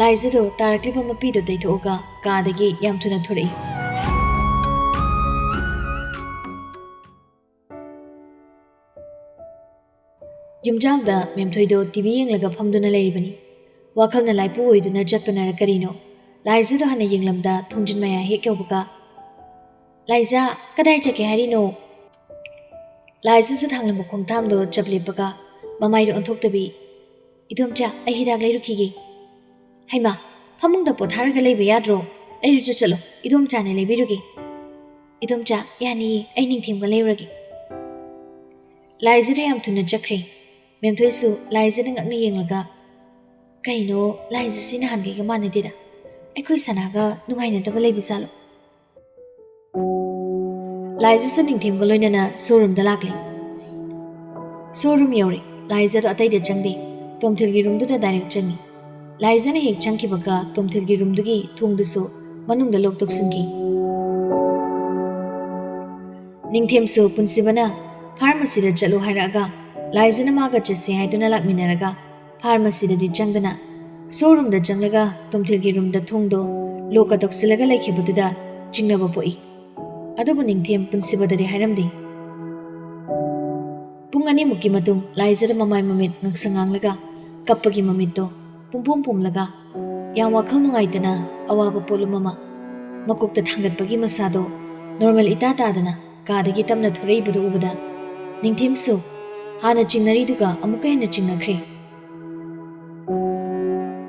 ꯂꯥꯏꯖꯗꯣ ꯇꯥꯔꯛꯂꯤꯕ ꯃꯄꯤꯗꯣ ꯇꯩꯊꯣꯛꯑꯒ ꯀꯥꯗꯒꯤ ꯌꯥꯝ ꯊꯨꯅ ꯊꯣꯔꯛꯏ ꯌꯨꯝꯖꯥꯎꯗ ꯃꯦꯝꯊꯣꯏꯗꯣ ꯇꯤꯚꯤ ꯌꯦꯡꯂꯒ ꯐꯝꯗꯨꯅ ꯂꯩꯔꯤꯕꯅꯤ ꯋꯥꯈꯜꯅ ꯂꯥꯏꯄꯨ ꯑꯣꯏꯗꯨꯅ ꯆꯠꯄꯅꯔ ꯀꯔꯤꯅꯣ ꯂꯥꯏꯖꯗꯣ ꯍꯥꯟꯅ ꯌꯦꯡꯂꯝꯗ ꯊꯣꯡꯖꯤꯟ ꯃꯌꯥ ꯍꯦꯛ ꯌꯧꯕꯒ ꯂꯥꯏꯖꯥ ꯀꯗꯥꯏ ꯆꯠꯀꯦ ꯍꯥꯏꯔꯤꯅꯣ ꯂꯥꯏꯖꯁꯨ ꯊꯥꯡꯂꯝꯕ ꯈꯣꯡꯊꯥꯝꯗꯣ ꯆꯞ ꯂꯦꯞꯄꯒ ꯃꯃꯥꯏꯗꯣ ꯑꯣꯟꯊꯣꯛꯇꯕꯤ ꯏꯗꯣꯝꯆꯥ ꯑꯩ ꯍꯤꯗꯥꯛ ꯂꯩꯔꯨꯈꯤꯒꯦ ꯍꯩꯃꯥ ꯐꯃꯨꯡꯗ ꯄꯣꯊꯥꯔꯒ ꯂꯩꯕ ꯌꯥꯗ꯭ꯔꯣ ꯂꯩꯔꯨꯆꯣ ꯆꯠꯂꯣ ꯏꯗꯣꯝꯆꯥꯅ ꯂꯩꯕꯤꯔꯨꯒꯦ ꯏꯗꯣꯝꯆꯥ ꯌꯥꯅꯤꯌꯦ ꯑꯩ ꯅꯤꯡꯊꯦꯝꯒ ꯂꯩꯔꯨꯔꯒꯦ ꯂꯥꯏꯖꯗ ꯌꯥꯝ ꯊꯨꯅ ꯆꯠꯈ꯭ꯔꯦ ꯃꯦꯝꯊꯣꯏꯁꯨ ꯂꯥꯏꯖꯗ ꯉꯛꯅ ꯌꯦꯡꯂꯒ ꯀꯩꯅꯣ ꯂꯥꯏꯖꯁꯤ ꯅꯍꯥꯟꯈꯩꯒ ꯃꯥꯟꯅꯗꯦꯗ ꯑꯩꯈꯣꯏ ꯁꯅꯥꯒ ꯅꯨꯡꯉꯥꯏꯅꯗꯕ ꯂꯩꯕ ꯖꯥꯠꯂꯣ ꯂꯥꯏꯖꯁꯨ ꯅꯤꯡꯊꯦꯝꯒ ꯂꯣꯏꯅꯅ ꯁꯣꯔꯨꯝꯗ ꯂꯥꯛꯂꯦ ꯁꯣꯔꯨꯝ ꯌꯧꯔꯦ ꯂꯥꯏꯖꯗꯣ ꯑꯇꯩꯗ ꯆꯪꯗꯦ ꯇꯣꯝꯊꯤꯜꯒꯤ ꯔꯨꯝꯗꯨꯗ ꯗꯥꯏꯔꯦꯛ ꯆꯪꯉꯤ ꯂꯥꯏꯖꯅ ꯍꯦꯛ ꯆꯪꯈꯤꯕꯒ ꯇꯣꯝꯊꯤꯜꯒꯤ ꯔꯨꯝꯗꯨꯒꯤ ꯊꯣꯡꯗꯨꯁꯨ ꯃꯅꯨꯡꯗ ꯂꯣꯛ ꯇꯧꯁꯤꯟꯈꯤ ꯅꯤꯡꯊꯦꯝꯁꯨ ꯄꯨꯟꯁꯤꯕꯅ ꯐꯥꯔꯃꯥꯁꯤꯗ ꯆꯠꯂꯨ ꯍꯥꯏꯔꯛꯑꯒ ꯂꯥꯏꯖꯅ ꯃꯥꯒ ꯆꯠꯁꯦ ꯍꯥꯏꯗꯨꯅ ꯂꯥꯛꯃꯤꯟꯅꯔꯒ ꯐꯥꯔꯃꯥꯁꯤꯗꯗꯤ ꯆꯪꯗꯅ ꯁꯣꯔꯨꯝꯗ ꯆꯪꯂꯒ ꯇꯣꯝꯊꯤꯜꯒꯤ ꯔꯨꯝꯗ ꯊꯣꯡꯗꯣ ꯂꯣꯛꯀ ꯇꯧꯁꯤꯜꯂꯒ ꯂꯩꯈꯤꯕꯗꯨꯗ ꯆꯤꯡꯅꯕ ꯄꯣꯛꯏ ꯑꯗꯨꯕꯨ ꯅꯤꯡꯊꯦꯝ ꯄꯨꯟꯁꯤꯕꯗꯗꯤ ꯍꯥꯏꯔꯝꯗꯦ ꯄꯨꯡ ꯑꯅꯤꯃꯨꯛꯀꯤ ꯃꯇꯨꯡ ꯂꯥꯏꯖꯗ ꯃꯃꯥꯏ ꯃꯃꯤꯠ ꯉꯛꯁꯪ ꯉꯥꯡꯂꯒ ꯀꯞꯄꯒꯤ ꯃꯃꯤꯠꯇꯣ ꯄꯨꯝꯄꯨꯝ ꯄꯨꯝꯂꯒ ꯌꯥꯝ ꯋꯥꯈꯜ ꯅꯨꯡꯉꯥꯏꯇꯅ ꯑꯋꯥꯕ ꯄꯣꯠꯂꯨꯝ ꯑꯃ ꯃꯀꯣꯛꯇ ꯊꯥꯡꯒꯠꯄꯒꯤ ꯃꯁꯥꯗꯣ ꯅꯣꯔꯃꯦꯜ ꯏꯇꯥ ꯇꯥꯗꯅ ꯀꯥꯗꯒꯤ ꯇꯞꯅ ꯊꯣꯔꯛꯏꯕꯗꯨ ꯎꯕꯗ ꯅꯤꯡꯊꯦꯝꯁꯨ ꯍꯥꯟꯅ ꯆꯤꯡꯅꯔꯤꯗꯨꯒ ꯑꯃꯨꯛꯀ ꯍꯦꯟꯅ ꯆꯤꯡꯅꯈ꯭ꯔꯦ꯫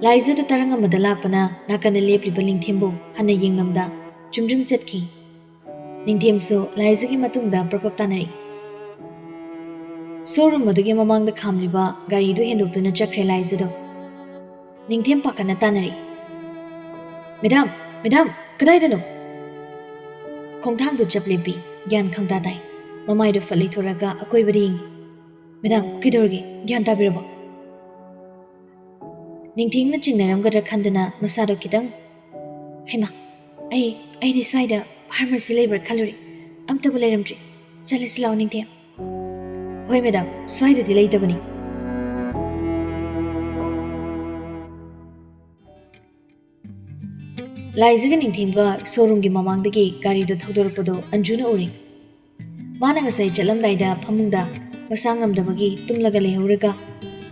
ꯂꯥꯏꯖꯗ ꯇꯔꯪ ꯑꯃꯗ ꯂꯥꯛꯄꯅ ꯅꯥꯀꯟꯗ ꯂꯦꯞꯂꯤꯕ ꯅꯤꯡꯊꯦꯝꯕꯨ ꯍꯟꯅ ꯌꯦꯡꯂꯝꯗ ꯆꯨꯝꯗ꯭ꯔꯤꯡ ꯆꯠꯈꯤ꯫ ꯅꯤꯡꯊꯦꯝꯁꯨ ꯂꯥꯏꯖꯒꯤ ꯃꯇꯨꯡꯗ ꯄ꯭ꯔꯄꯞ ꯇꯥꯅꯔꯤ꯫ ꯁꯣꯔꯨꯝ ꯑꯗꯨꯒꯤ ꯃꯃꯥꯡꯗ ꯈꯥꯝꯂꯤꯕ ꯒꯥꯔꯤꯗꯨ ꯍꯦꯟꯗꯣꯛꯇꯨꯅ ꯆꯠꯈ꯭ꯔꯦ ꯂꯥꯏꯖꯗꯣ꯫ ꯅꯤꯡꯊꯦꯝ ꯄꯥꯈꯠꯅ ꯇꯥꯅꯔꯤ꯫ ꯃꯦꯗꯥꯝ ꯃꯦꯗꯥꯝ ꯀꯗꯥꯏꯗꯅꯣ? ꯈꯣꯡꯊꯥꯡꯗꯨ ꯆꯞ ꯂꯦꯞꯄꯤ, ꯒ꯭ꯌꯥꯟ ꯈꯪꯇꯥ ꯇꯥꯏ, ꯃꯃꯥꯏꯗꯨ ꯐꯠ ꯂꯩꯊꯣꯔꯒ ꯑꯀꯣꯏꯕꯗ ꯌꯦꯡꯉꯤ꯫ ꯃꯦꯗꯥꯝ ꯀꯩꯗꯧꯔꯒꯦ? ꯒ꯭ꯌꯥꯟ ꯇꯥꯕꯤꯔꯕꯣ? ꯅꯤꯡꯊꯦꯝꯅ ꯆꯤꯡꯅꯔꯝꯒꯗ꯭ꯔꯥ ꯈꯟꯗꯨꯅ ꯃꯁꯥꯗꯣ ꯈꯤꯇꯪ ꯍꯩꯃꯥ ꯑꯩꯗꯤ ꯁ꯭ꯋꯥꯏꯗ ꯐꯥꯔꯃꯥꯁꯤ ꯂꯩꯕ꯭ꯔꯥ ꯈꯜꯂꯨꯔꯦ, ꯑꯝꯇꯕꯨ ꯂꯩꯔꯝꯗ꯭ꯔꯤ, ꯆꯠꯂꯁꯤ ꯂꯥꯛꯑꯣ ꯅꯤꯡꯊꯦꯝ꯫ ꯍꯣꯏ ꯃꯦꯗꯥꯝ, ꯁ꯭ꯋꯥꯏꯗꯗꯤ ꯂꯩꯇꯕꯅꯤ꯫ ꯂꯥꯏꯖꯒ ꯅꯤꯡꯊꯦꯝꯒ ꯁꯣꯔꯨꯝꯒꯤ ꯃꯃꯥꯡꯗꯒꯤ ꯒꯥꯔꯤꯗꯣ ꯊꯧꯗꯣꯔꯛꯄꯗꯣ ꯑꯟꯖꯨꯅ ꯎꯔꯤ꯫ ꯃꯥꯅ ꯉꯁꯥꯏ ꯆꯠꯂꯝꯗꯥꯏꯗ ꯐꯃꯨꯡꯗ ꯃꯁꯥ ꯉꯝꯗꯕꯒꯤ ꯇꯨꯝꯂꯒ ꯂꯩꯍꯧꯔꯒ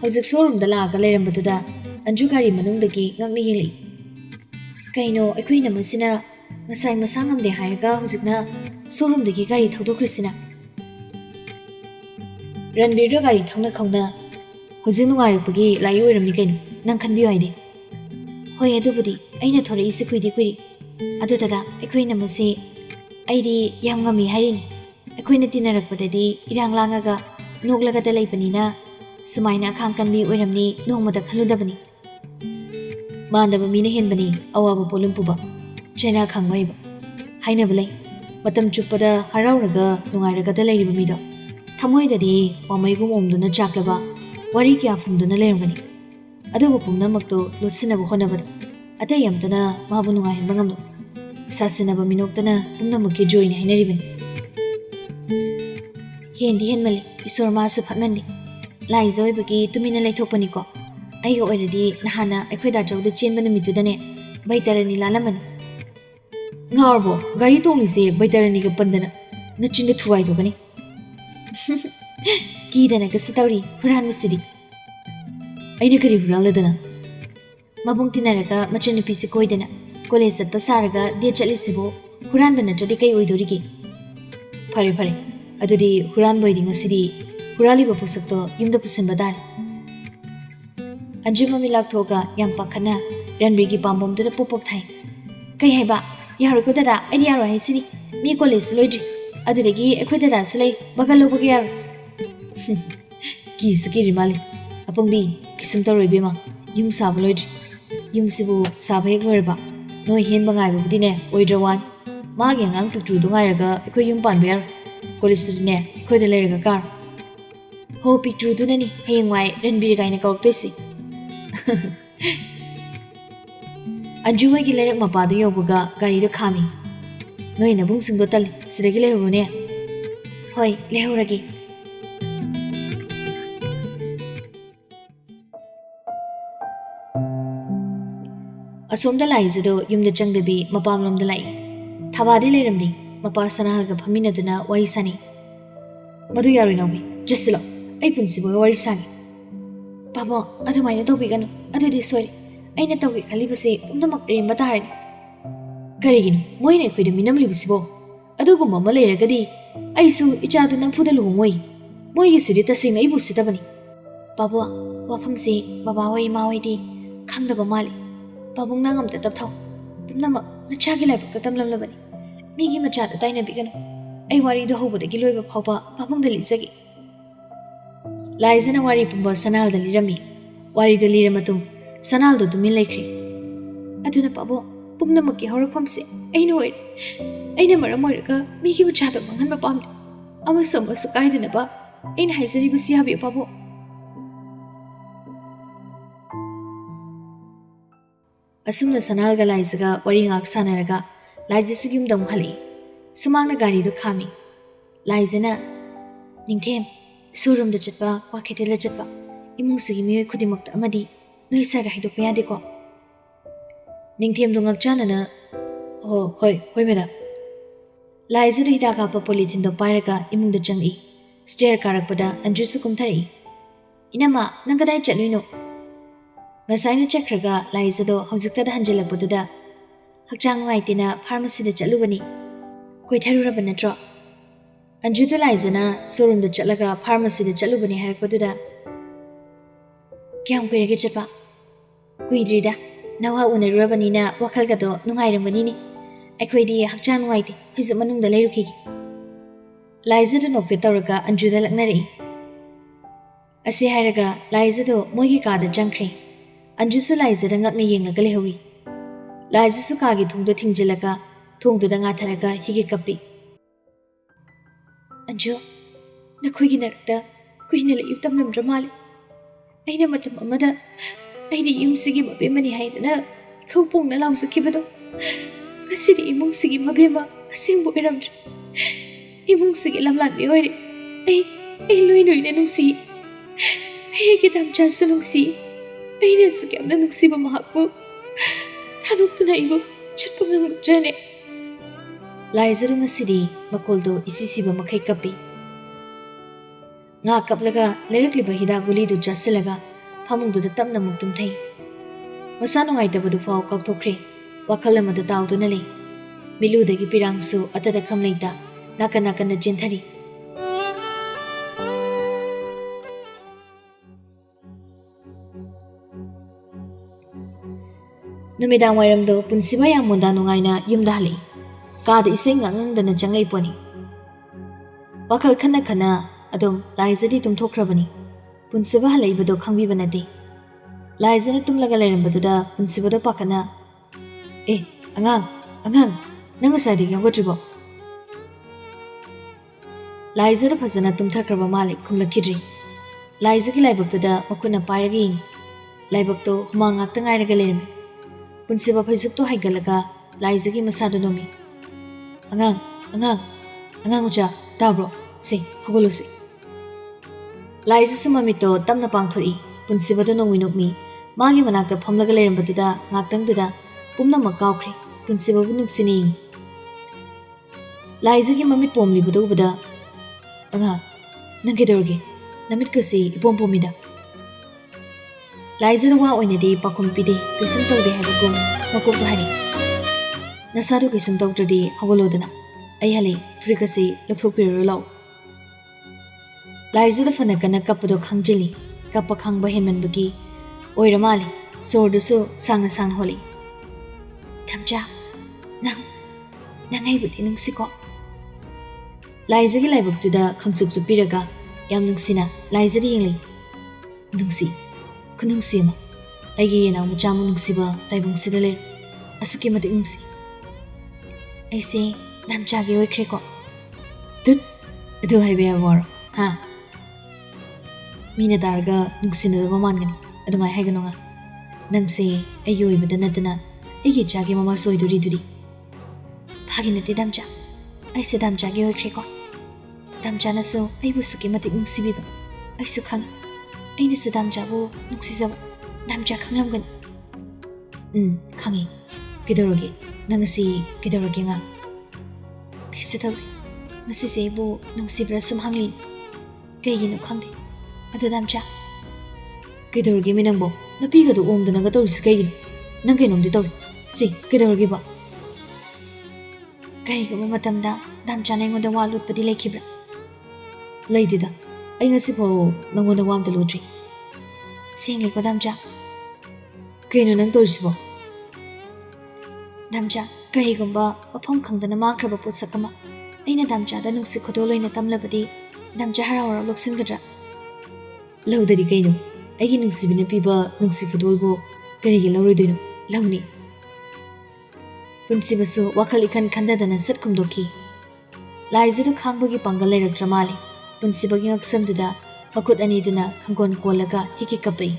ꯍꯧꯖꯤꯛ ꯁꯣꯔꯨꯝꯗ ꯂꯥꯛꯑꯒ ꯂꯩꯔꯝꯕꯗꯨꯗ ꯑꯟꯖꯨ ꯒꯥꯔꯤ ꯃꯅꯨꯡꯗꯒꯤ ꯉꯛꯅ ꯌꯦꯡꯂꯛꯏ꯫ ꯀꯩꯅꯣ ꯑꯩꯈꯣꯏ ꯅꯃꯁꯤꯅ ꯉꯁꯥꯏ ꯃꯁꯥ ꯉꯝꯗꯦ ꯍꯥꯏꯔꯒ ꯍꯧꯖꯤꯛꯅ ꯁꯣꯔꯨꯝꯗꯒꯤ ꯒꯥꯔꯤ ꯊꯧꯗꯣꯛꯈ꯭ꯔꯤꯁꯤꯅ? ꯔꯟꯕꯤꯔꯗꯣ ꯒꯥꯔꯤ ꯊꯧꯅ ꯈꯧꯅ ꯍꯧꯖꯤꯛ ꯅꯨꯡꯉꯥꯏꯔꯛꯄꯒꯤ ꯂꯥꯛꯏ ꯑꯣꯏꯔꯝꯅꯤ ꯀꯩꯅꯣ, ꯅꯪ ꯈꯟꯕꯤꯌꯨ ꯍꯥꯏꯗꯤ꯫ ꯍꯣꯏ ꯑꯗꯨꯕꯨꯗꯤ ꯑꯩꯅ ꯊꯣꯔꯛꯏꯁꯦ ꯀꯨꯏꯗꯤ ꯀꯨꯏꯔꯤ꯫ ꯑꯗꯨ ꯗꯗꯥ ꯑꯩꯈꯣꯏ ꯅꯃꯁꯤ ꯑꯩꯗꯤ ꯌꯥꯝ ꯉꯝꯃꯤ ꯍꯥꯏꯔꯤꯅꯤ꯫ ꯑꯩꯈꯣꯏꯅ ꯇꯤꯟꯅꯔꯛꯄꯗꯗꯤ ꯏꯔꯥꯡ ꯂꯥꯡꯉꯒ ꯅꯣꯛꯂꯒꯗ ꯂꯩꯕꯅꯤꯅ ꯁꯨꯃꯥꯏꯅ ꯑꯈꯥꯡ ꯀꯟꯕꯤ ꯑꯣꯏꯔꯝꯅꯤ ꯅꯣꯡꯃꯗ ꯈꯜꯂꯨꯗꯕꯅꯤ꯫ ꯃꯥꯟꯗꯕ ꯃꯤꯅ ꯍꯦꯟꯕꯅꯤ ꯑꯋꯥꯕ ꯄꯣꯠꯂꯨꯝ ꯄꯨꯕ, ꯆꯩꯅꯥ ꯈꯥꯡꯕ ꯍꯩꯕ꯫ ꯍꯥꯏꯅꯕ ꯂꯩ, ꯃꯇꯝ ꯆꯨꯞꯄꯗ ꯍꯔꯥꯎꯔꯒ ꯅꯨꯡꯉꯥꯏꯔꯒꯗ ꯂꯩꯔꯤꯕ ꯃꯤꯗꯣ ꯊꯃꯣꯏꯗꯗꯤ ꯋꯥꯃꯩꯒꯨꯝ ꯑꯣꯝꯗꯨꯅ ꯆꯥꯛꯂꯕ ꯋꯥꯔꯤ ꯀꯌꯥ ꯐꯨꯝꯗꯨꯅ ꯂꯩꯔꯝꯒꯅꯤ꯫ ꯑꯗꯨꯕꯨ ꯄꯨꯝꯅꯃꯛꯇꯣ ꯂꯣꯠꯁꯤꯟꯅꯕ ꯍꯣꯠꯅꯕꯗ ꯑꯇꯩ ꯑꯝꯇꯅ ꯃꯥꯕꯨ ꯅꯨꯡꯉꯥꯏꯍꯟꯕ ꯉꯝꯂꯣꯏ꯫ ꯁꯥꯁꯤꯟꯅꯕ ꯃꯤꯅꯣꯛꯇꯅ ꯄꯨꯝꯅꯃꯛꯀꯤ ꯖꯣꯏꯅꯤ ꯍꯥꯏꯅꯔꯤꯕꯅꯤ꯫ ꯍꯦꯟꯗꯤ ꯍꯦꯟꯃꯜꯂꯤ, ꯏꯁꯣꯔ ꯃꯥꯁꯨ ꯐꯠꯃꯟꯗꯦ꯫ ꯂꯥꯏꯖ ꯑꯣꯏꯕꯒꯤ ꯇꯨꯃꯤꯟꯅ ꯂꯩꯊꯣꯛꯄꯅꯤꯀꯣ꯫ ꯑꯩꯒ ꯑꯣꯏꯔꯗꯤ ꯅꯍꯥꯟꯅ ꯑꯩꯈꯣꯏ ꯗꯥꯆꯧꯗ ꯆꯦꯟꯕ ꯅꯨꯃꯤꯠꯇꯨꯗꯅꯦ ꯕꯩꯇꯔꯅꯤ ꯂꯥꯜꯂꯝꯃꯅꯤ꯫ ꯉꯥꯎꯔꯕꯣ? ꯒꯥꯔꯤ ꯇꯣꯡꯂꯤꯁꯦ ꯕꯩꯇꯔꯅꯤꯒ ꯄꯟꯗꯅ ꯅꯆꯤꯟꯗ ꯊꯨꯒꯥꯏꯊꯣꯛꯀꯅꯤ꯫ ꯀꯤꯗꯅꯒꯁꯨ ꯇꯧꯔꯤ ꯍꯨꯔꯥꯟꯕꯁꯤꯗꯤ꯫ ꯑꯩꯅ ꯀꯔꯤ ꯍꯨꯔꯥꯜꯂꯗꯅ? ꯃꯕꯨꯡ ꯇꯤꯟꯅꯔꯒ ꯃꯆꯟꯅꯨꯄꯤꯁꯤ ꯀꯣꯏꯗꯅ ꯀꯣꯂꯦꯖ ꯆꯠꯄ ꯁꯥꯔꯒ ꯗꯦꯠ ꯆꯠꯂꯤꯁꯤꯕꯨ ꯍꯨꯔꯥꯟꯕ ꯅꯠꯇ꯭ꯔꯗꯤ ꯀꯩ ꯑꯣꯏꯗꯣꯔꯤꯒꯦ? ꯐꯔꯦ ꯐꯔꯦ, ꯑꯗꯨꯗꯤ ꯍꯨꯔꯥꯟꯕ ꯑꯣꯏꯗꯤ ꯉꯁꯤꯗꯤ ꯍꯨꯔꯥꯜꯂꯤꯕ ꯄꯣꯠꯁꯛꯇꯣ ꯌꯨꯝꯗ ꯄꯨꯁꯤꯟꯕ ꯇꯥꯔꯦ꯫ ꯑꯟꯖꯨ ꯃꯃꯤꯠ ꯂꯥꯛꯊꯣꯛꯑꯒ ꯌꯥꯝ ꯄꯥꯈꯠꯅ ꯔꯟꯕꯤꯔꯒꯤ ꯄꯥꯝꯕꯣꯝꯗꯨꯗ ꯄꯣꯞ ꯄꯣꯞ ꯊꯥꯏ꯫ ꯀꯩ ꯍꯥꯏꯕ? ꯌꯥꯔꯣꯏꯀꯣ ꯗꯗꯥ, ꯑꯩꯗꯤ ꯌꯥꯔꯣꯏ ꯍꯥꯏꯁꯤꯅꯤ꯫ ꯃꯤ ꯀꯣꯂꯦꯖꯁꯨ ꯂꯣꯏꯗ꯭ꯔꯤ, ꯑꯗꯨꯗꯒꯤ ꯑꯩꯈꯣꯏ ꯗꯗꯥꯁꯨ ꯂꯩ, ꯕꯒꯜ ꯂꯧꯕꯒ ꯌꯥꯔꯣꯏ꯫ ꯀꯤꯁꯨ ꯀꯤꯔꯤ ꯃꯥꯜꯂꯤ꯫ ꯑꯄꯪꯕꯤ, ꯀꯤꯁꯨꯝ ꯇꯧꯔꯣꯏ ꯏꯕꯦꯝꯃ, ꯌꯨꯝ ꯁꯥꯕ ꯂꯣꯏꯗ꯭ꯔꯤ꯫ ꯌꯨꯝꯁꯤꯕꯨ ꯁꯥꯕ ꯍꯦꯛ ꯂꯣꯏꯔꯕ ꯅꯣꯏ ꯍꯦꯟꯕ ꯉꯥꯏꯕꯕꯨꯗꯤꯅꯦ ꯑꯣꯏꯗ꯭ꯔ ꯋꯥꯅꯤ꯫ ꯃꯥꯒꯤ ꯑꯉꯥꯡ ꯄꯤꯛꯇ꯭ꯔꯨꯗꯣ ꯉꯥꯏꯔꯒ ꯑꯩꯈꯣꯏ ꯌꯨꯝ ꯄꯥꯟꯕ ꯌꯥꯔꯣꯏ꯫ ꯀꯣꯂꯦꯖꯇꯨꯗꯤꯅꯦ ꯑꯩꯈꯣꯏꯗ ꯂꯩꯔꯒ ꯀꯥꯔꯣ꯫ ꯍꯣ ꯄꯤꯛꯇ꯭ꯔꯨꯗꯨꯅꯅꯤ ꯍꯌꯦꯡꯋꯥꯏ ꯔꯟꯕꯤꯔ ꯀꯥꯏꯅ ꯀꯧꯔꯛꯇꯣꯏꯁꯤ꯫ ꯑꯟꯖꯨ ꯍꯣꯏꯒꯤ ꯂꯩꯔꯛ ꯃꯄꯥꯗꯨ ꯌꯧꯕꯒ ꯒꯥꯔꯤꯗꯣ ꯈꯥꯝꯃꯤ꯫ ꯅꯣꯏ ꯅꯕꯨꯡꯁꯤꯡꯗꯣ ꯇꯜꯂꯤ, ꯁꯤꯗꯒꯤ ꯂꯩꯍꯧꯔꯣꯅꯦ꯫ ꯍꯣꯏ ꯂꯩꯍꯧꯔꯒꯦ꯫ ꯑꯁꯣꯝꯗ ꯂꯥꯏꯖꯗꯣ ꯌꯨꯝꯗ ꯆꯪꯗꯕꯤ ꯃꯄꯥꯝꯂꯣꯝꯗ ꯂꯥꯛꯏ꯫ ꯊꯕꯥꯗꯤ ꯂꯩꯔꯝꯗꯦ, ꯃꯄꯥ ꯁꯅꯥꯍꯜꯒ ꯐꯝꯃꯤꯟꯅꯗꯨꯅ ꯋꯥꯔꯤ ꯁꯥꯅꯩ꯫ ꯃꯗꯨ ꯌꯥꯔꯣꯏ ꯅꯥꯎꯕꯤ, ꯆꯠꯁꯤꯂꯣ, ꯑꯩ ꯄꯨꯟꯁꯤꯕꯒ ꯋꯥꯔꯤ ꯁꯥꯒꯦ꯫ ꯄꯥꯕꯣ ꯑꯗꯨꯃꯥꯏꯅ ꯇꯧꯕꯤꯒꯅꯨ, ꯑꯗꯨꯗꯤ ꯁꯣꯏꯔꯦ꯫ ꯑꯩꯅ ꯇꯧꯒꯦ ꯈꯜꯂꯤꯕꯁꯦ ꯄꯨꯝꯅꯃꯛ ꯑꯔꯦꯝꯕ ꯇꯥꯔꯅꯤ꯫ ꯀꯔꯤꯒꯤꯅꯣ ꯃꯣꯏꯅ ꯑꯩꯈꯣꯏꯗ ꯃꯤꯅꯝꯂꯤꯕꯁꯤꯕꯣ? ꯑꯗꯨꯒꯨꯝꯕ ꯑꯃ ꯂꯩꯔꯒꯗꯤ ꯑꯩꯁꯨ ꯏꯆꯥꯗꯨ ꯅꯝꯐꯨꯗ ꯂꯨꯍꯣꯡꯉꯣꯏ꯫ ꯃꯣꯏꯒꯤꯁꯤꯗꯤ ꯇꯁꯦꯡꯅ ꯑꯩꯕꯨ ꯎꯁꯤꯠꯇꯕꯅꯤ꯫ ꯄꯥꯕꯣ, ꯋꯥꯐꯝꯁꯤ ꯕꯕꯥꯍꯣꯏ ꯏꯃꯥꯍꯣꯏꯗꯤ ꯈꯪꯗꯕ ꯃꯥꯜꯂꯤ꯫ ꯄꯥꯕꯨꯡ ꯅꯪ ꯑꯝꯇ ꯇꯞꯊꯧ, ꯄꯨꯝꯅꯃꯛ ꯅꯆꯥꯒꯤ ꯂꯥꯏꯕꯛꯇ ꯇꯝꯂꯝꯂꯕꯅꯤ꯫ ꯃꯤꯒꯤ ꯃꯆꯥꯗ ꯇꯥꯏꯅꯕꯤꯒꯅꯨ꯫ ꯑꯩ ꯋꯥꯔꯤꯗꯣ ꯍꯧꯕꯗꯒꯤ ꯂꯣꯏꯕ ꯐꯥꯎꯕ ꯄꯥꯕꯨꯡꯗ ꯂꯤꯖꯒꯦ꯫ ꯂꯥꯏꯖꯅ ꯋꯥꯔꯤ ꯄꯨꯝꯕ ꯁꯅꯥꯍꯜꯗ ꯂꯤꯔꯝꯃꯤ꯫ ꯋꯥꯔꯤꯗꯨ ꯂꯤꯔ ꯃꯇꯨꯡ ꯁꯅꯥꯍꯜꯗꯣ ꯇꯨꯃꯤꯟ ꯂꯩꯈ꯭ꯔꯦ꯫ ꯑꯗꯨꯅ ꯄꯥꯕꯣ, ꯄꯨꯝꯅꯃꯛꯀꯤ ꯍꯧꯔꯛꯐꯝꯁꯦ ꯑꯩꯅ ꯑꯣꯏꯔꯦ꯫ ꯑꯩꯅ ꯃꯔꯝ ꯑꯣꯏꯔꯒ ꯃꯤꯒꯤ ꯃꯆꯥꯗ ꯃꯥꯡꯍꯟꯕ ꯄꯥꯝꯗꯦ꯫ ꯑꯃꯁꯨ ꯑꯃꯁꯨ ꯀꯥꯏꯗꯅꯕ ꯑꯩꯅ ꯍꯥꯏꯖꯔꯤꯕꯁꯤ ꯌꯥꯕꯤꯌꯨ ꯄꯥꯕꯣ꯫ ꯑꯁꯨꯝꯅ ꯁꯅꯥꯍꯜꯒ ꯂꯥꯏꯖꯒ ꯋꯥꯔꯤ ꯉꯥꯛ ꯁꯥꯟꯅꯔꯒ ꯂꯥꯏꯖꯁꯨ ꯌꯨꯝꯗ ꯑꯃꯨꯛ ꯍꯜꯂꯛꯏ꯫ ꯁꯨꯃꯥꯡꯅ ꯒꯥꯔꯤꯗꯨ ꯈꯥꯝꯃꯤ꯫ ꯂꯥꯏꯖꯅ ꯅꯤꯡꯊꯦꯝ, ꯁꯣꯔꯨꯝꯗ ꯆꯠꯄ, ꯀ꯭ꯋꯥꯀꯩꯊꯦꯜꯗ ꯆꯠꯄ, ꯏꯃꯨꯡꯁꯤꯒꯤ ꯃꯤꯑꯣꯏ ꯈꯨꯗꯤꯡꯃꯛꯇ ꯑꯃꯗꯤ ꯅꯣꯏ ꯁꯥꯔꯗ ꯍꯥꯏꯗꯣꯛꯄ ꯌꯥꯗꯦꯀꯣ? ꯅꯤꯡꯊꯦꯝꯗꯣ ꯉꯛꯆꯥꯅꯅ ꯍꯣꯏ ꯃꯦꯗꯥꯝ꯫ ꯂꯥꯏꯖꯗ ꯍꯤꯗꯥꯛ ꯍꯥꯞꯄ ꯄꯣꯂꯤꯊꯤꯟꯗꯣ ꯄꯥꯏꯔꯒ ꯏꯃꯨꯡꯗ ꯆꯪꯉꯛꯏ꯫ स्टेयर कारकपदा अंजुसु कुमथरी इनमा नंग कदाई चलुइनो ngसाइनो चक्रगा लाइजदो हौजिकदा हंजलकपदुदा हक्चांग वाइतेना फार्मेसीदा चलुबनी कोइथरुरब नत्रो अंजुदा लाइजना शोरूमदा चलगा फार्मेसीदा चलुबनी हारकपदुदा क्याम कुइरगे चपा कुइद्रिदा नवा उनरुरबनीना वखलगदो नुंगाइरमगनीनी अखोइदी हक्चांग वाइते हिज मनुंगदा लेरुखिगी लाइजदो नोफे तौरगा अंजुदा लक्नरई असे हायरगा लाइजदो मोइगी कादा जंख्रे अंजुसु लाइजदा ngakna yenglaka lehori लाइजसु कागी थोंगदो थिंगजिलगा थोंगदोदा ngaथरगा हिगे कपि अंजु नखोइगी नरकदा कुइना लेयु तमलमद्र माले अइना मतम अमदा अइदि युमसिगी मबेमनि हाइदना खौपोंगना लाउसखिबदो ngasidi imungसिगी मबेमा असेंबो इरमद्र imungसिगी lamlanbi oire ai loi loina nungsi ai ki damcha sunungsi ai ne su kyamna nungsi ba mahakbu thadukuna ibu chatpungam drane laizuru ngasidi makoldo isisi ba makai kapi nga kaplaga lerikli ba hida guli du jaselaga phamung du tamna muktum thai masanu ngai da bu fau kap thokre wakhala ma da taw du na le milu da gi pirangsu atada khamleida nakan nakan da jenthari Numidang wairamdo punsiba yang munda nungaina yumda hali kaada iseng ngangang changlei poni wakal khana khana adom laizadi tumthokrabani punsiba halai bado khangbi banade laizana tumlaga lairamdo da punsiba do pakana angang nang asadi yagodribo laizara phasana tumthakraba malik khumlakidri laizagi laibakto da makuna pairagi laibakto humang ngakta ngairaga lairam punsiba phajuk to haigalaga laizagi masadu nomi angang uja tabro se hogolo se laiza sumami to tamna pangthori punsiba do nongwi nokmi magi manakta phomlaga leirambatuda ngaktang duda pumna makaukre punsiba bu nuksini laizagi mamit pomli budo buda nangke dorge namit kasi ipom pomida लाइजर वा ओइनदि पाखुम पिदे कैसम तौदे हाइबगुम मकोक तो हारि नसादो कैसम तौद्रदि हगलोदना अइ हले फ्रिकसे लथोपिरो लाउ लाइजर फनकना कपदो खंगजिली cup खंगब हेमनबगी ओइरमाली सोरदसु सांगना सांग होली थमजा नंgai बुदि नंसिको लाइजगी लाइबक्तुदा खंगसुपसु पिरगा याम नंसिना लाइजर यंगले नंसि खुनंसीमा अगी येना मुचामु नुंसीबा ताइबंगसिदा ले असुकी मति नुंसी ऐसे नामचागे ओइख्रेको तुत अदु हाइबे वार हा मीना दारगा नुंसिनदबा मानगनि अदुमाय हाइगनोंगा नंसे अयोइबदा नतना अगी चागे ममा सोइदुरी दुरी फागी नते दामचा ऐसे दामचागे ओइख्रेको दामचानासो अइबु सुकी मति नुंसीबिबा ऐसु खांग अइने सु दामचाबु नुक्सिजब दामचा खंगलमगन खंगी किदोरगे नंगसी किदोरगे nga किसे तौरे ngasi सेबु नुक्सिब्रा सम हांगलि कइगिनो खंगदे अदु दामचा किदोरगे मिनंबो नपीगदु ओमदना ग तौरिस कइगिनो नंग कइनोमदि तौरे सि किदोरगे बा कइगो मतमदा दामचा नेंगोदा वा लुटपदि लेखिब्रा लेदिदा अइ ngasi फो नंगोदा वामदा लोद्रि सेंगलेको दामचा कइनो नंग तौरिसबो दामचा करिगुम्बा मफम खंगदना मांख्रबा पोसकमा अइना दामचादा नुक्सि खदो लोइना तमलबदि दामचा हरावरा लोक्सिनगद्रा लौदरि कइनो अइगी नुक्सिबिना पिबा नुक्सि खदोलबो करिगे लौरदुनो लौनि पुनसिबसु वखल इखन खंददना सतखुमदोखि लाइजदु खांबगी पंगल लेरक्ट्रा माले पुनसिबगी ngaksamduda makut aniduna khanggon kolaga hiki kapai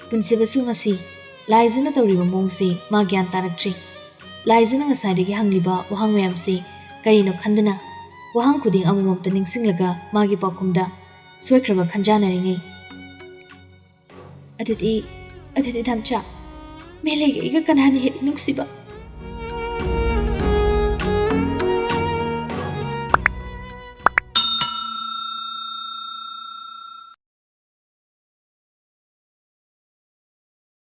पुनसिबसु ngasi लाइजना तौरिबा मोंगसे मा ज्ञान तारक्ट्रि लाइजना ngसाइदगी hangliba wahang mayamse karino khanduna wahang khuding amamamta ningsinglaga magi pakumda soikraba khanjanaringai aditi damcha melege iga kanani he nungsiba